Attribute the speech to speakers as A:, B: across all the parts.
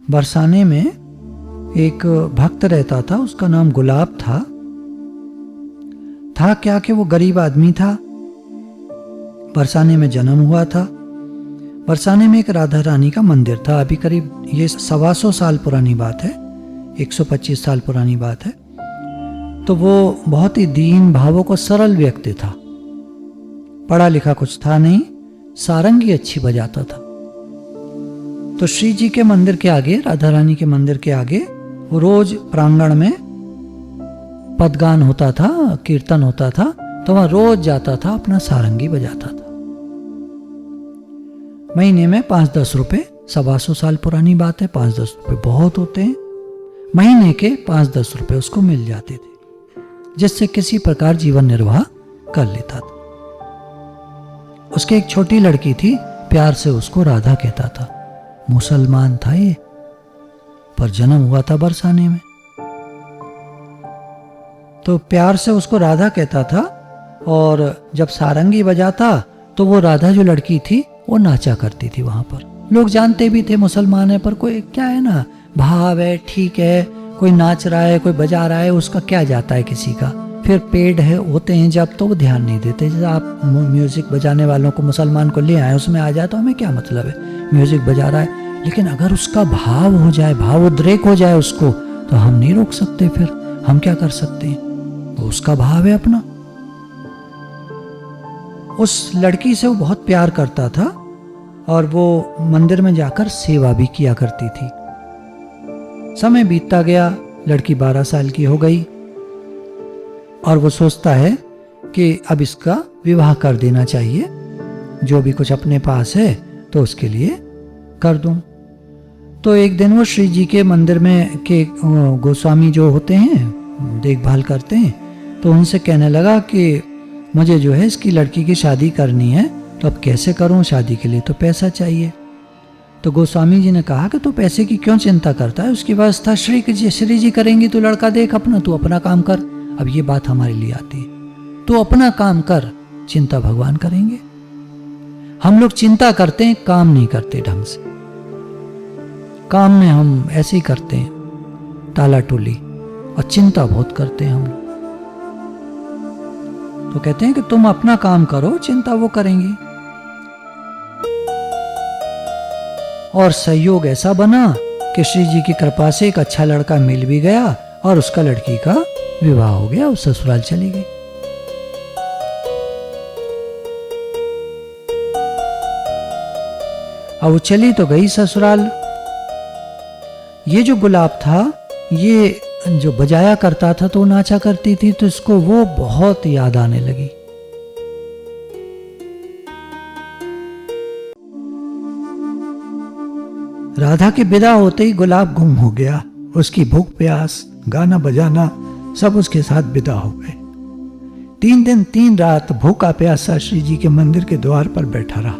A: बरसाने में एक भक्त रहता था, उसका नाम गुलाब था क्या कि वो गरीब आदमी था। बरसाने में जन्म हुआ था। बरसाने में एक राधा रानी का मंदिर था। अभी करीब ये 125 साल पुरानी बात है, 125 साल पुरानी बात है। तो वो बहुत ही दीन भावों को सरल व्यक्ति था, पढ़ा लिखा कुछ था नहीं, सारंगी अच्छी बजाता था। तो श्री जी के मंदिर के आगे, राधा रानी के मंदिर के आगे, वो रोज प्रांगण में पदगान होता था, कीर्तन होता था, तो वहां रोज जाता था, अपना सारंगी बजाता था। महीने में 5-10 रुपए, 125 साल पुरानी बात है, 5-10 रुपए बहुत होते हैं। महीने के 5-10 रुपए उसको मिल जाते थे, जिससे किसी प्रकार जीवन निर्वाह कर लेता था। उसकी एक छोटी लड़की थी, प्यार से उसको राधा कहता था। मुसलमान था ये, पर जन्म हुआ था बरसाने में, तो प्यार से उसको राधा कहता था। और जब सारंगी बजाता तो वो राधा जो लड़की थी वो नाचा करती थी वहां पर। लोग जानते भी थे मुसलमान है, पर कोई क्या है ना, भाव है, ठीक है, कोई नाच रहा है, कोई बजा रहा है, उसका क्या जाता है किसी का। फिर पेड़ है होते हैं जब, तो वो ध्यान नहीं देते। जैसे आप म्यूजिक बजाने वालों को, मुसलमान को ले आए, उसमें आ जाए तो हमें क्या मतलब है, म्यूजिक बजा रहा है। लेकिन अगर उसका भाव हो जाए, भाव उद्रेक हो जाए उसको, तो हम नहीं रोक सकते। फिर हम क्या कर सकते हैं, वो उसका भाव है अपना। उस लड़की से वो बहुत प्यार करता था और वो मंदिर में जाकर सेवा भी किया करती थी। समय बीतता गया, लड़की 12 साल की हो गई और वो सोचता है कि अब इसका विवाह कर देना चाहिए, जो भी कुछ अपने पास है तो उसके लिए कर दूं। तो एक दिन वो श्री जी के मंदिर में के गोस्वामी जो होते हैं, देखभाल करते हैं, तो उनसे कहने लगा कि मुझे जो है इसकी लड़की की शादी करनी है, तो अब कैसे करूं, शादी के लिए तो पैसा चाहिए। तो गोस्वामी जी ने कहा कि तू पैसे की क्यों चिंता करता है, उसकी व्यवस्था श्री जी करेंगी, तू लड़का देख अपना, तू अपना काम कर। अब ये बात हमारे लिए आती है, तू अपना काम कर, चिंता भगवान करेंगे। हम लोग चिंता करते हैं, काम नहीं करते ढंग से। काम में हम ऐसे ही करते हैं, टाला टोली, और चिंता बहुत करते हैं हम लोग। तो कहते हैं कि तुम अपना काम करो, चिंता वो करेंगी। और संयोग ऐसा बना कि श्री जी की कृपा से एक अच्छा लड़का मिल भी गया और उसका लड़की का विवाह हो गया, उस ससुराल चली गई। अब वो चली तो गई ससुराल। ये जो गुलाब था, ये जो बजाया करता था तो नाचा करती थी, तो इसको वो बहुत याद आने लगी। राधा के विदा होते ही गुलाब गुम हो गया। उसकी भूख प्यास, गाना बजाना सब उसके साथ विदा हो गए। 3 दिन 3 रात भूखा प्यासा श्री जी के मंदिर के द्वार पर बैठा रहा।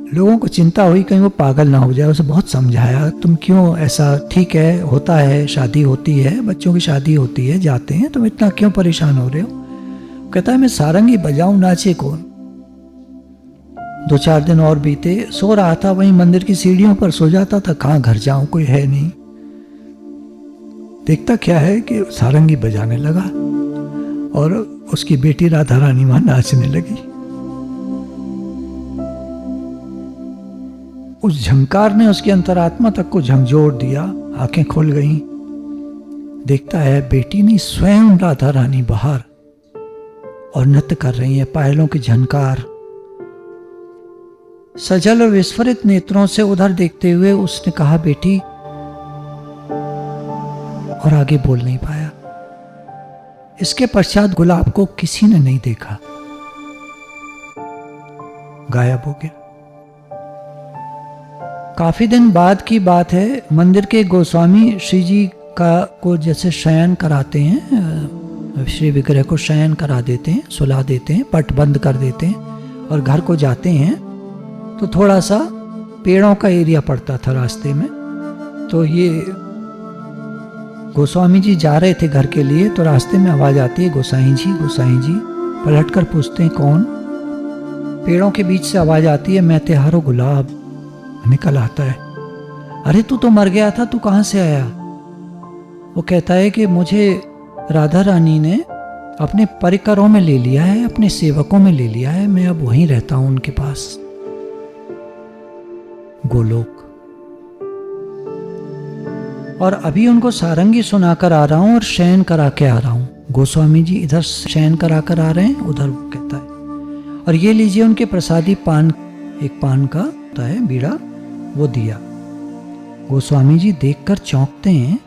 A: लोगों को चिंता हुई कहीं वो पागल ना हो जाए। उसे बहुत समझाया, तुम क्यों ऐसा, ठीक है, होता है, शादी होती है, बच्चों की शादी होती है, जाते हैं, तुम इतना क्यों परेशान हो रहे हो। कहता है मैं सारंगी बजाऊं, नाचे कौन। 2-4 दिन और बीते, सो रहा था वहीं मंदिर की सीढ़ियों पर, सो जाता था, कहाँ घर जाऊं, कोई है नहीं। देखता क्या है कि सारंगी बजाने लगा और उसकी बेटी राधा रानी वहां नाचने लगी। उस झंकार ने उसकी अंतरात्मा तक को झंझोर दिया। आंखें खुल गईं। देखता है बेटी नहीं, स्वयं राधा रानी बाहर और नृत्य कर रही है, पायलों की झनकार। सजल और विस्फरित नेत्रों से उधर देखते हुए उसने कहा बेटी, और आगे बोल नहीं पाया। इसके पश्चात गुलाब को किसी ने नहीं देखा, गायब हो गया। काफी दिन बाद की बात है। मंदिर के गोस्वामी श्री जी को जैसे शयन कराते हैं, श्री विग्रह को शयन करा देते हैं, सुला देते हैं, पट बंद कर देते हैं और घर को जाते हैं, तो थोड़ा सा पेड़ों का एरिया पड़ता था रास्ते में। तो ये गोस्वामी जी जा रहे थे घर के लिए, तो रास्ते में आवाज आती है, गोसाई जी, गोसाई जी। पलट कर पूछते हैं कौन। पेड़ों के बीच से आवाज आती है, मैं त्योहारो गुलाब। निकल आता है अरे तू तो मर गया था, तू कहाँ से आया? वो कहता है कि मुझे राधा रानी ने अपने परिकरों में ले लिया है, अपने सेवकों में ले लिया है, मैं अब वहीं रहता हूं उनके पास, गोलोक। और अभी उनको सारंगी सुनाकर आ रहा हूं और शयन करा के आ रहा हूं। गोस्वामी जी इधर शयन करा कर आ रहे हैं, उधर वो कहता है। और ये लीजिए उनके प्रसादी पान, एक पान का होता है बीड़ा, वो दिया। गोस्वामी जी देखकर चौंकते हैं,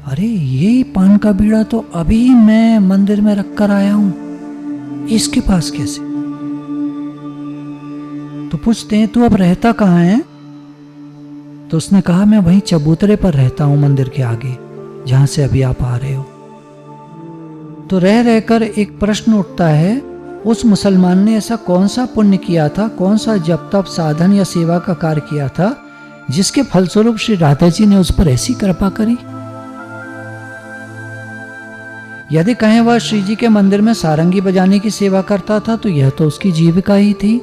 A: अरे ये पान का बीड़ा तो अभी मैं मंदिर में रख कर आया हूं, इसके पास कैसे? तो पूछते हैं तू अब रहता कहाँ है? तो उसने कहा मैं वहीं चबूतरे पर रहता हूं मंदिर के आगे, जहां से अभी आप आ रहे हो। तो रह रहकर एक प्रश्न उठता है, उस मुसलमान ने ऐसा कौन सा पुण्य किया था, कौन सा जप तप साधन या सेवा का कार्य किया था, जिसके फलस्वरूप श्री राधा जी ने उस पर ऐसी कृपा करी? यदि कहें वह श्री जी के मंदिर में सारंगी बजाने की सेवा करता था तो यह तो उसकी जीविका ही थी,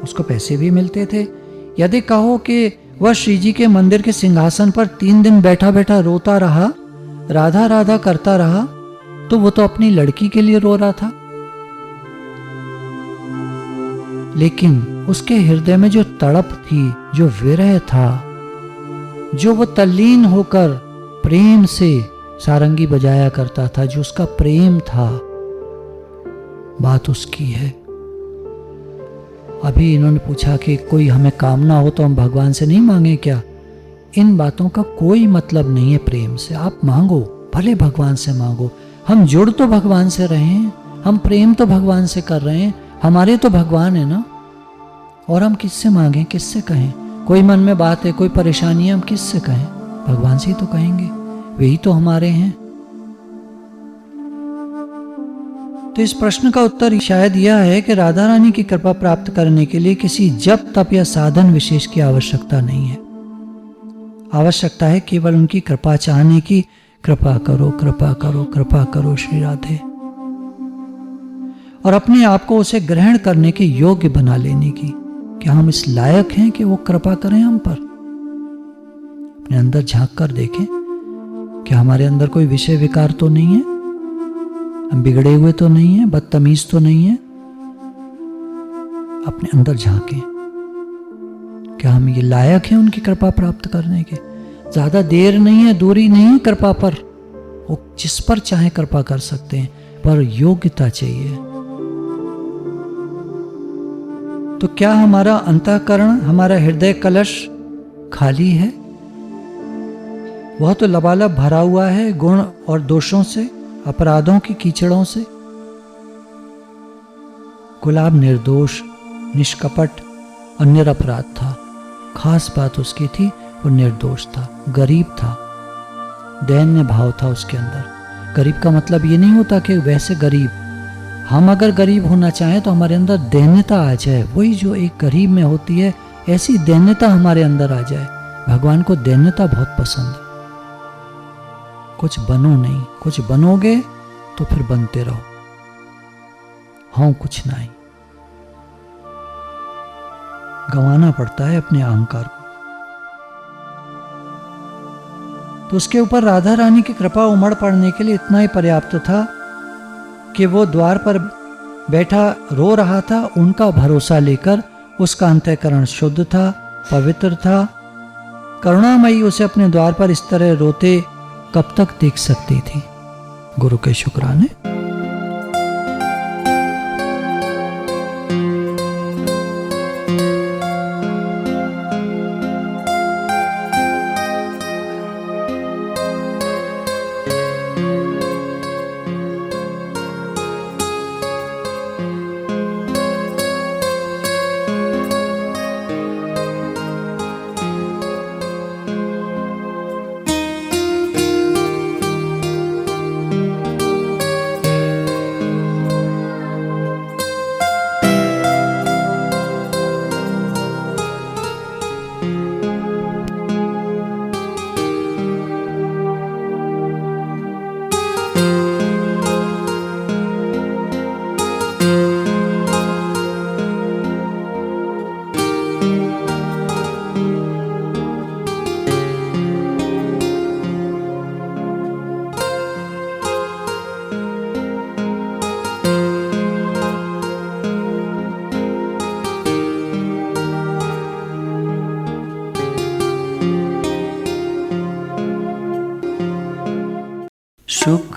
A: उसको पैसे भी मिलते थे। यदि कहो कि वह श्री जी के मंदिर के सिंहासन पर 3 दिन बैठा बैठा रोता रहा, राधा राधा करता रहा, तो वो तो अपनी लड़की के लिए रो रहा था। लेकिन उसके हृदय में जो तड़प थी, जो विरह था, जो वो तल्लीन होकर प्रेम से सारंगी बजाया करता था, जो उसका प्रेम था, बात उसकी है। अभी इन्होंने पूछा कि कोई हमें कामना हो तो हम भगवान से नहीं मांगे क्या? इन बातों का कोई मतलब नहीं है प्रेम से। आप मांगो, भले भगवान से मांगो, हम जुड़ तो भगवान से रहे हैं, हम प्रेम तो भगवान से कर रहे हैं, हमारे तो भगवान है ना। और हम किससे मांगें, किससे कहें? कोई मन में बात है, कोई परेशानी है, हम किससे कहें? भगवान से ही तो कहेंगे, वही तो हमारे हैं। तो इस प्रश्न का उत्तर शायद यह है कि राधा रानी की कृपा प्राप्त करने के लिए किसी जप तप या साधन विशेष की आवश्यकता नहीं है। आवश्यकता है केवल उनकी कृपा चाहने की। कृपा करो, कृपा करो, कृपा करो श्री राधे। और अपने आप को उसे ग्रहण करने के योग्य बना लेने की। क्या हम इस लायक हैं कि वो कृपा करें हम पर? अपने अंदर झांक कर देखें, क्या हमारे अंदर कोई विषय विकार तो नहीं है? हम बिगड़े हुए तो नहीं है, बदतमीज तो नहीं है? अपने अंदर झांकें, क्या हम ये लायक हैं उनकी कृपा प्राप्त करने के? ज्यादा देर नहीं है, दूरी नहीं है कृपा पर। वो जिस पर चाहे कृपा कर सकते हैं, पर योग्यता चाहिए। तो क्या हमारा अंतःकरण, हमारा हृदय कलश खाली है? वह तो लबालब भरा हुआ है गुण और दोषों से, अपराधों की कीचड़ों से। गुलाब निर्दोष, निष्कपट और निरपराध था। खास बात उसकी थी, वो निर्दोष था, गरीब था, दैन्य भाव था उसके अंदर। गरीब का मतलब ये नहीं होता कि वैसे गरीब, हम अगर गरीब होना चाहें तो हमारे अंदर दैन्यता आ जाए, वही जो एक गरीब में होती है, ऐसी दैन्यता हमारे अंदर आ जाए। भगवान को दैन्यता बहुत पसंद है। कुछ बनो नहीं, कुछ बनोगे तो फिर बनते रहो, हाँ कुछ नहीं। गंवाना पड़ता है अपने अहंकार को। तो उसके ऊपर राधा रानी की कृपा उमड़ पड़ने के लिए इतना ही पर्याप्त था कि वो द्वार पर बैठा रो रहा था, उनका भरोसा लेकर। उसका अंतःकरण शुद्ध था, पवित्र था। करुणामयी उसे अपने द्वार पर इस तरह रोते कब तक देख सकती थी? गुरु के शुक्राने।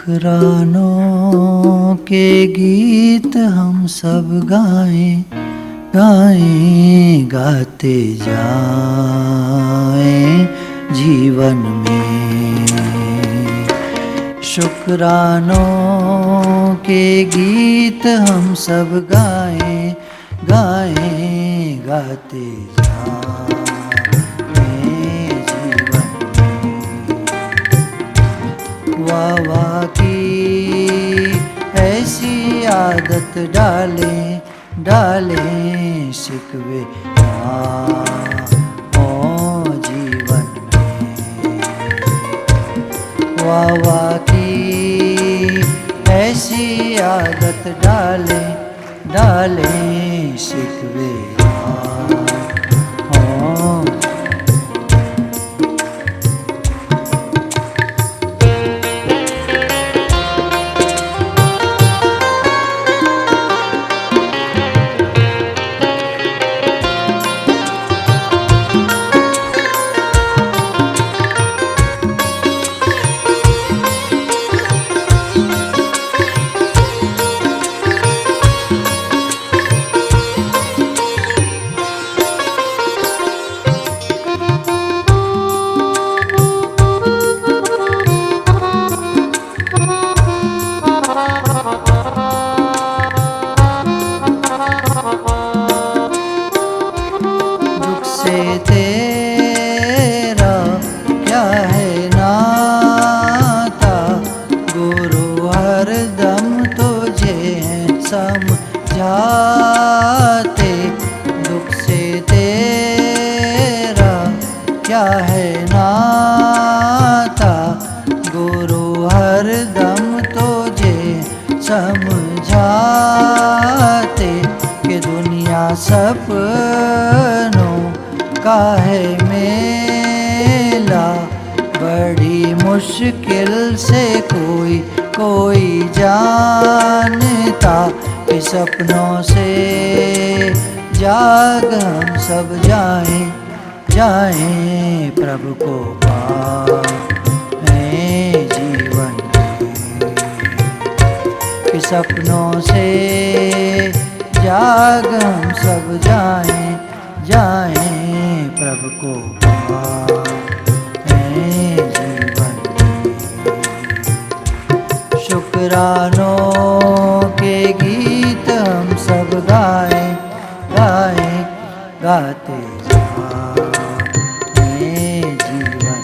A: शुक्रानों के गीत हम सब गाएं गाएं गाते जाएं जीवन में। शुक्रानों के गीत हम सब गाएं गाएं गाते जाएं जीवन में। वाह वाह की ऐसी आदत डालें डालें शिकवे हो जीवन में। वाह वाह की ऐसी आदत डालें डालें शिकवे हो। तेरा क्या है नाता, गुरु हरदम तुझे समझाते। दुख से तेरा क्या है नाता, गुरु हरदम तुझे समझाते। कि दुनिया सपनों का है मेला, बड़ी मुश्किल से कोई कोई जानता। कि सपनों से जाग हम सब जाएं जाएं प्रभु को पाएं जीवन में। कि सपनों से जाग हम सब जाएं जाएं प्रभु को पाएं जीवन में। शुक्रानों के गीत हम सब गाएं गाएं गाते जाएं जीवन में।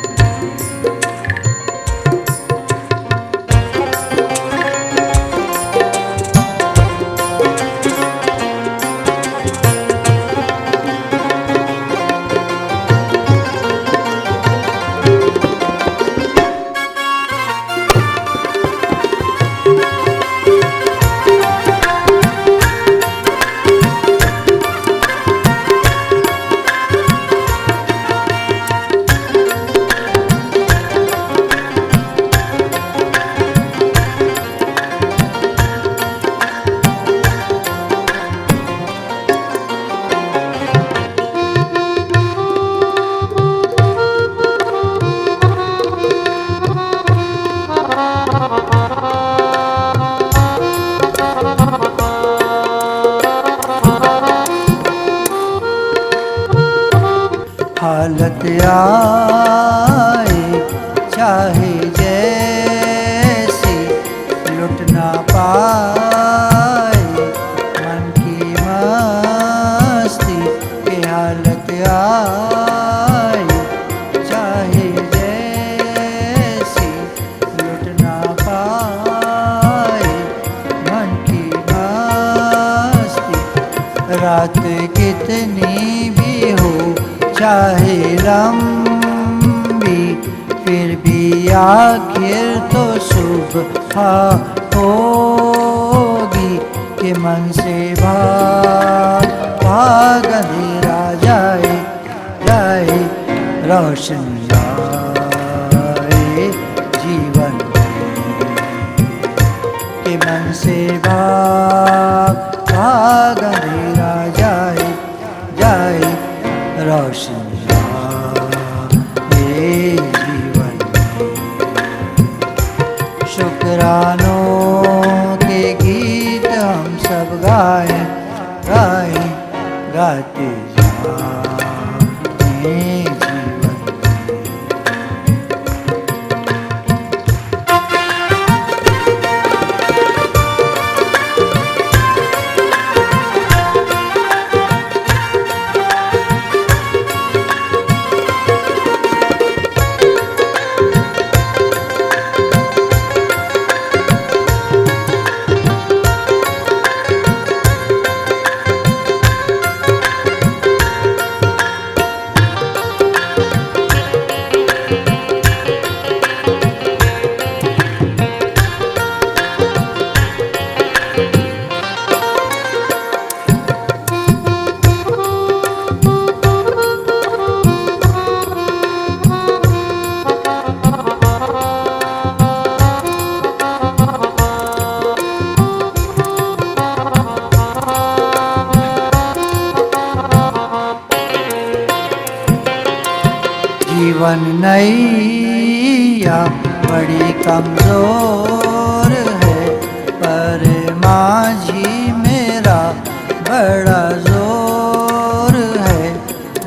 A: हालत आए चाहे जैसी, लुट ना पाए मन की मस्ती। की हालत आए चाहे जैसी, लुट ना पाए मन की मस्ती। रात कितनी भी हो चाहे लंबी, फिर भी आखिर तो सुबह होगी। कि मन से भाग अंधेरा जाए जाए रोशनी आए जीवन में। कि मन से भाग अंधेरा जाए जाए रोशनी आए जीवन में। शुक्र शुक्रानों के गीत हम सब गाएं गाएं गाते जाएं जीवन जीवन नैया बड़ी कमजोर है, पर माझी मेरा बड़ा जोर है।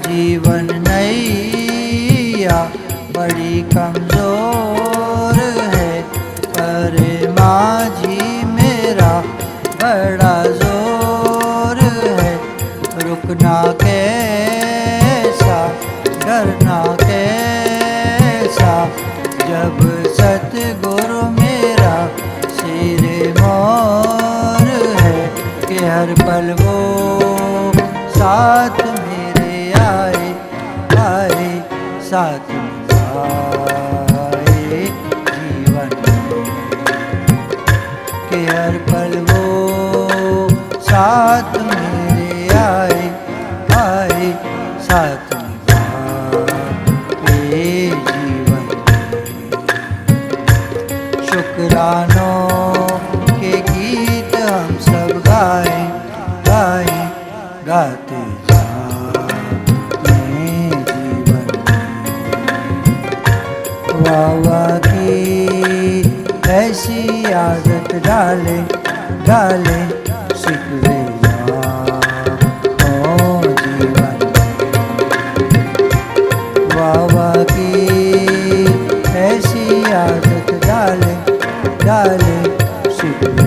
A: जीवन नैया बड़ी कमजोर है, पर माझी मेरा बड़ा जोर है। रुकना कैसा डरना कैसा, जब सतगुरु मेरा सिर मोर है। कि हर पल वो साथ मेरे आए आए साथ निभाए जीवन में। कि हर पल वो साथ मेरे आए आए साथ जीवन। शुक्रानों के गीत हम सब गाएं गाएं गाते जाएं जीवन। वाह की ऐसी आदत डाले डाले शिकवे जीवन। वाह की ऐसी आदत डाले डाले शिकवे